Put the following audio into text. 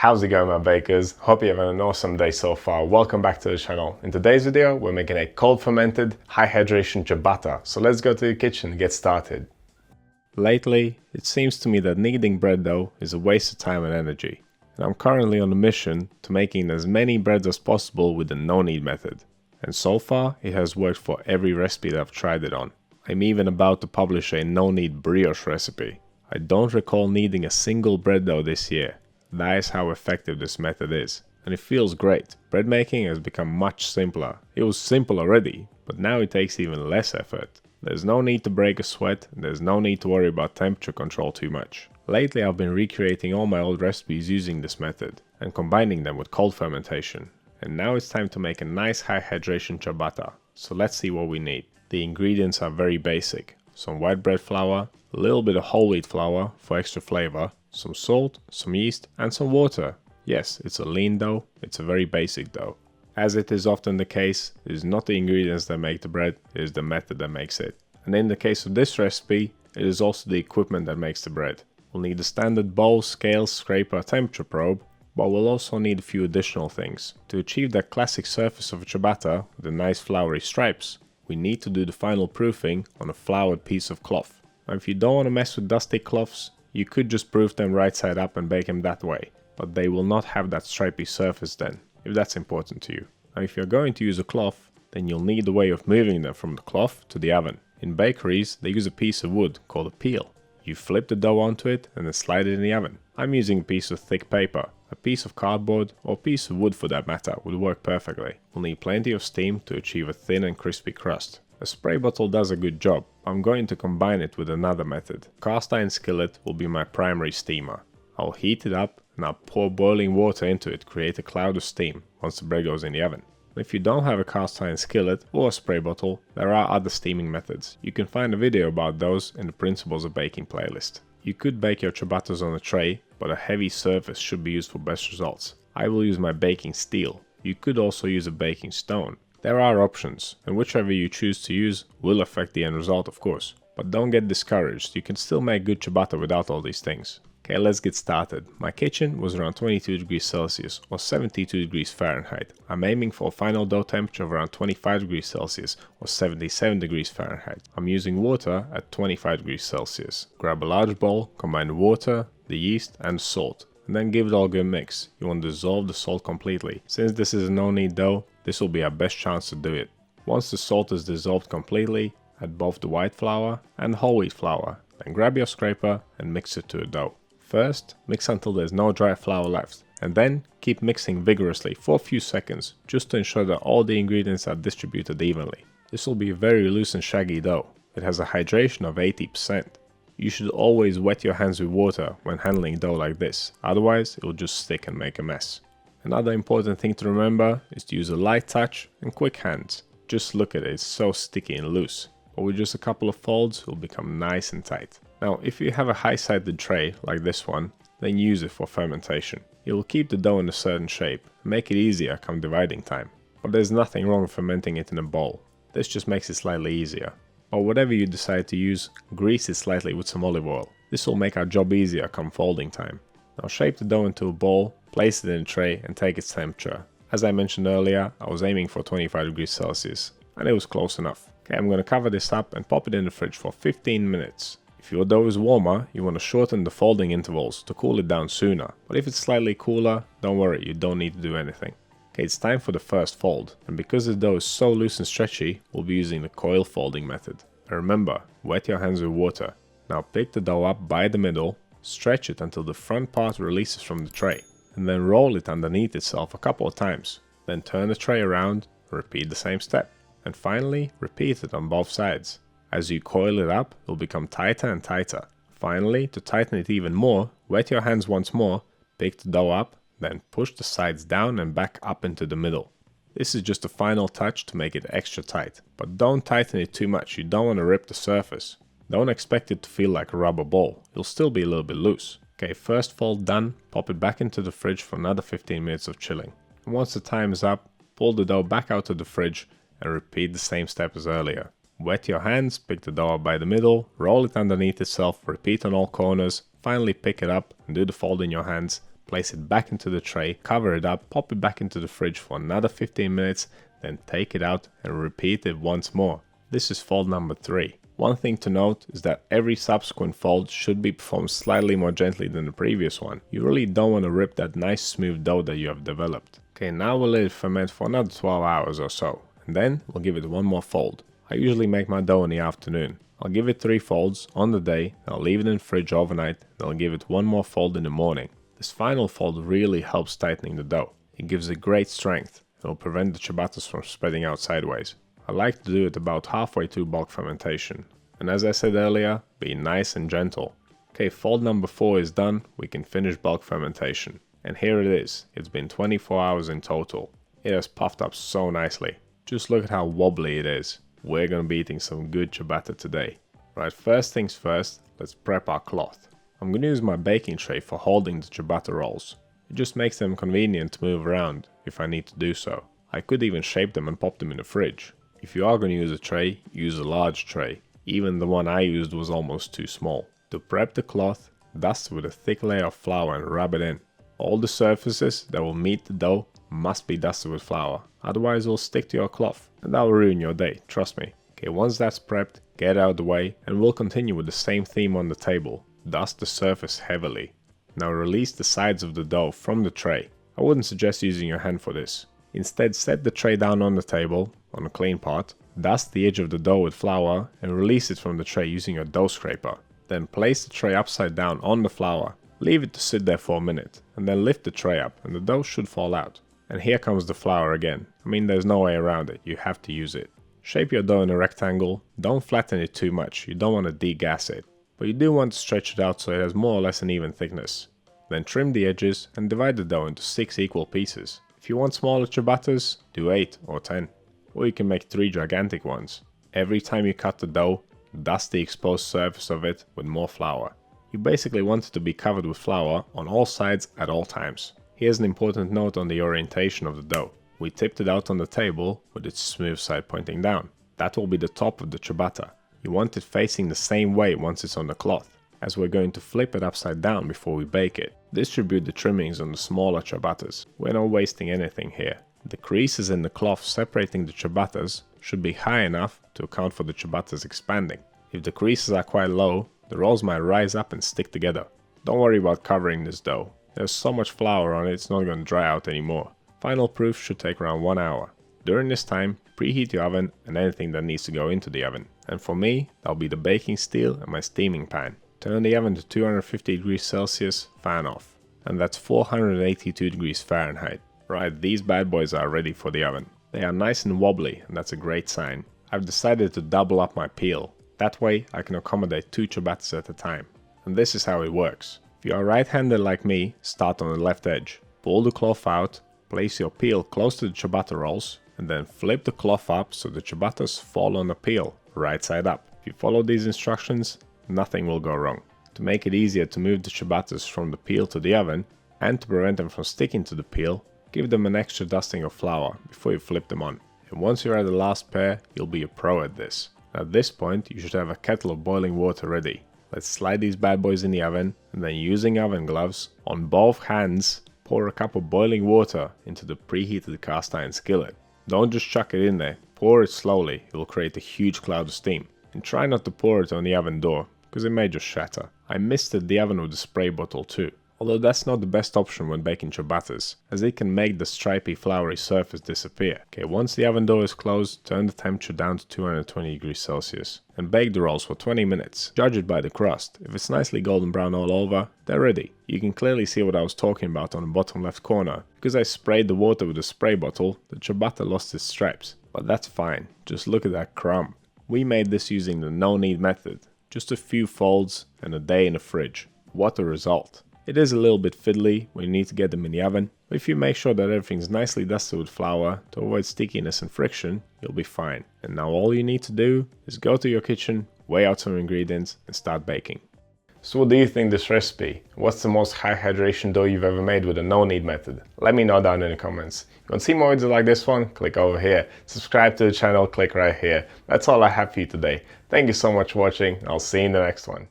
How's it going, my bakers? Hope you're having an awesome day so far. Welcome back to the channel. In today's video, we're making a cold fermented, high hydration ciabatta. So let's go to the kitchen and get started. Lately, it seems to me that kneading bread dough is a waste of time and energy. And I'm currently on a mission to making as many breads as possible with the no-knead method. And so far, it has worked for every recipe that I've tried it on. I'm even about to publish a no-knead brioche recipe. I don't recall kneading a single bread dough this year. That is how effective this method is. And it feels great. Bread making has become much simpler. It was simple already, but now it takes even less effort. There's no need to break a sweat, and there's no need to worry about temperature control too much. Lately I've been recreating all my old recipes using this method, and combining them with cold fermentation. And now it's time to make a nice high hydration ciabatta. So let's see what we need. The ingredients are very basic. Some white bread flour, a little bit of whole wheat flour for extra flavor, some salt, some yeast and some water. Yes, it's a lean dough, it's a very basic dough. As it is often the case, it is not the ingredients that make the bread, it is the method that makes it. And in the case of this recipe, it is also the equipment that makes the bread. We'll need a standard bowl, scale, scraper, temperature probe, but we'll also need a few additional things. To achieve that classic surface of a ciabatta with the nice floury stripes, we need to do the final proofing on a floured piece of cloth. Now if you don't want to mess with dusty cloths, you could just proof them right side up and bake them that way, but they will not have that stripy surface then, if that's important to you. Now if you're going to use a cloth, then you'll need a way of moving them from the cloth to the oven. In bakeries, they use a piece of wood called a peel. You flip the dough onto it and then slide it in the oven. I'm using a piece of thick paper. A piece of cardboard or a piece of wood for that matter would work perfectly. We'll need plenty of steam to achieve a thin and crispy crust. A spray bottle does a good job. I'm going to combine it with another method. Cast iron skillet will be my primary steamer. I'll heat it up and I'll pour boiling water into it to create a cloud of steam once the bread goes in the oven. If you don't have a cast iron skillet or a spray bottle, there are other steaming methods. You can find a video about those in the Principles of Baking playlist. You could bake your ciabattas on a tray, but a heavy surface should be used for best results. I will use my baking steel. You could also use a baking stone. There are options, and whichever you choose to use will affect the end result, of course. But don't get discouraged, you can still make good ciabatta without all these things. Okay, let's get started. My kitchen was around 22 degrees Celsius or 72 degrees Fahrenheit. I'm aiming for a final dough temperature of around 25 degrees Celsius or 77 degrees Fahrenheit. I'm using water at 25 degrees Celsius. Grab a large bowl, combine the water, the yeast and salt. And then give it all a good mix. You want to dissolve the salt completely. Since this is a no-knead dough, this will be our best chance to do it. Once the salt is dissolved completely, add both the white flour and whole wheat flour. Then grab your scraper and mix it to a dough. First, mix until there's no dry flour left, and then keep mixing vigorously for a few seconds, just to ensure that all the ingredients are distributed evenly. This will be a very loose and shaggy dough. It has a hydration of 80%. You should always wet your hands with water when handling dough like this, otherwise it will just stick and make a mess. Another important thing to remember is to use a light touch and quick hands. Just look at it, it's so sticky and loose. But with just a couple of folds, it will become nice and tight. Now, if you have a high-sided tray like this one, then use it for fermentation. It will keep the dough in a certain shape and make it easier come dividing time. But there's nothing wrong with fermenting it in a bowl. This just makes it slightly easier. Or whatever you decide to use, grease it slightly with some olive oil. This will make our job easier come folding time. Now shape the dough into a ball, place it in a tray and take its temperature. As I mentioned earlier, I was aiming for 25 degrees Celsius and it was close enough. Okay, I'm going to cover this up and pop it in the fridge for 15 minutes. If your dough is warmer, you want to shorten the folding intervals to cool it down sooner. But if it's slightly cooler, don't worry, you don't need to do anything. Okay, it's time for the first fold. And because the dough is so loose and stretchy, we'll be using the coil folding method. And remember, wet your hands with water. Now pick the dough up by the middle, stretch it until the front part releases from the tray. And then roll it underneath itself a couple of times. Then turn the tray around, repeat the same step. And finally, repeat it on both sides. As you coil it up, it will become tighter and tighter. Finally, to tighten it even more, wet your hands once more, pick the dough up, then push the sides down and back up into the middle. This is just a final touch to make it extra tight, but don't tighten it too much, you don't want to rip the surface. Don't expect it to feel like a rubber ball, it'll still be a little bit loose. Okay, first fold done, pop it back into the fridge for another 15 minutes of chilling. And once the time is up, pull the dough back out of the fridge and repeat the same step as earlier. Wet your hands, pick the dough up by the middle, roll it underneath itself, repeat on all corners, finally pick it up and do the fold in your hands, place it back into the tray, cover it up, pop it back into the fridge for another 15 minutes, then take it out and repeat it once more. This is fold number 3. One thing to note is that every subsequent fold should be performed slightly more gently than the previous one. You really don't want to rip that nice smooth dough that you have developed. Okay, now we'll let it ferment for another 12 hours or so, and then we'll give it one more fold. I usually make my dough in the afternoon. I'll give it 3 folds on the day, I'll leave it in the fridge overnight, and I'll give it one more fold in the morning. This final fold really helps tightening the dough. It gives it great strength, and will prevent the ciabattas from spreading out sideways. I like to do it about halfway through bulk fermentation. And as I said earlier, be nice and gentle. Okay, fold number 4 is done, we can finish bulk fermentation. And here it is, it's been 24 hours in total. It has puffed up so nicely. Just look at how wobbly it is. We're gonna be eating some good ciabatta today. Right, first things first, let's prep our cloth. I'm gonna use my baking tray for holding the ciabatta rolls. It just makes them convenient to move around if I need to do so. I could even shape them and pop them in the fridge. If you are going to use a tray, use a large tray. Even the one I used was almost too small. To prep the cloth, dust with a thick layer of flour and rub it in. All the surfaces that will meet the dough must be dusted with flour, otherwise it will stick to your cloth and that will ruin your day, trust me. Okay, once that's prepped, get out of the way and we'll continue with the same theme on the table. Dust the surface heavily. Now release the sides of the dough from the tray. I wouldn't suggest using your hand for this. Instead, set the tray down on the table, on a clean part, dust the edge of the dough with flour and release it from the tray using your dough scraper. Then place the tray upside down on the flour, leave it to sit there for a minute, and then lift the tray up and the dough should fall out. And here comes the flour again. I mean, there's no way around it, you have to use it. Shape your dough in a rectangle, don't flatten it too much, you don't want to degas it. But you do want to stretch it out so it has more or less an even thickness. Then trim the edges and divide the dough into 6 equal pieces. If you want smaller ciabattas, do 8 or 10. Or you can make 3 gigantic ones. Every time you cut the dough, dust the exposed surface of it with more flour. You basically want it to be covered with flour on all sides at all times. Here's an important note on the orientation of the dough. We tipped it out on the table with its smooth side pointing down. That will be the top of the ciabatta. You want it facing the same way once it's on the cloth, as we're going to flip it upside down before we bake it. Distribute the trimmings on the smaller ciabattas. We're not wasting anything here. The creases in the cloth separating the ciabattas should be high enough to account for the ciabattas expanding. If the creases are quite low, the rolls might rise up and stick together. Don't worry about covering this dough. There's so much flour on it, it's not going to dry out anymore. Final proof should take around 1 hour. During this time, preheat your oven and anything that needs to go into the oven. And for me, that'll be the baking steel and my steaming pan. Turn the oven to 250 degrees Celsius, fan off. And that's 482 degrees Fahrenheit. Right, these bad boys are ready for the oven. They are nice and wobbly, and that's a great sign. I've decided to double up my peel. That way, I can accommodate 2 ciabattas at a time. And this is how it works. If you are right-handed like me, start on the left edge. Pull the cloth out, place your peel close to the ciabatta rolls, and then flip the cloth up so the ciabattas fall on the peel, right side up. If you follow these instructions, nothing will go wrong. To make it easier to move the ciabattas from the peel to the oven, and to prevent them from sticking to the peel, give them an extra dusting of flour before you flip them on. And once you're at the last pair, you'll be a pro at this. At this point, you should have a kettle of boiling water ready. Let's slide these bad boys in the oven, and then using oven gloves, on both hands, pour a cup of boiling water into the preheated cast iron skillet. Don't just chuck it in there, pour it slowly, it will create a huge cloud of steam. And try not to pour it on the oven door, because it may just shatter. I misted the oven with a spray bottle too, although that's not the best option when baking ciabattas, as it can make the stripy floury surface disappear. Okay, once the oven door is closed, turn the temperature down to 220 degrees Celsius and bake the rolls for 20 minutes. Judge it by the crust. If it's nicely golden brown all over, they're ready. You can clearly see what I was talking about on the bottom left corner. Because I sprayed the water with a spray bottle, the ciabatta lost its stripes. But that's fine, just look at that crumb. We made this using the no-knead method. Just a few folds and a day in the fridge. What a result. It is a little bit fiddly when you need to get them in the oven, but if you make sure that everything's nicely dusted with flour to avoid stickiness and friction, you'll be fine. And now all you need to do is go to your kitchen, weigh out some ingredients and start baking. So what do you think of this recipe? What's the most high hydration dough you've ever made with a no-knead method? Let me know down in the comments. If you want to see more videos like this one, click over here. Subscribe to the channel, click right here. That's all I have for you today. Thank you so much for watching. I'll see you in the next one.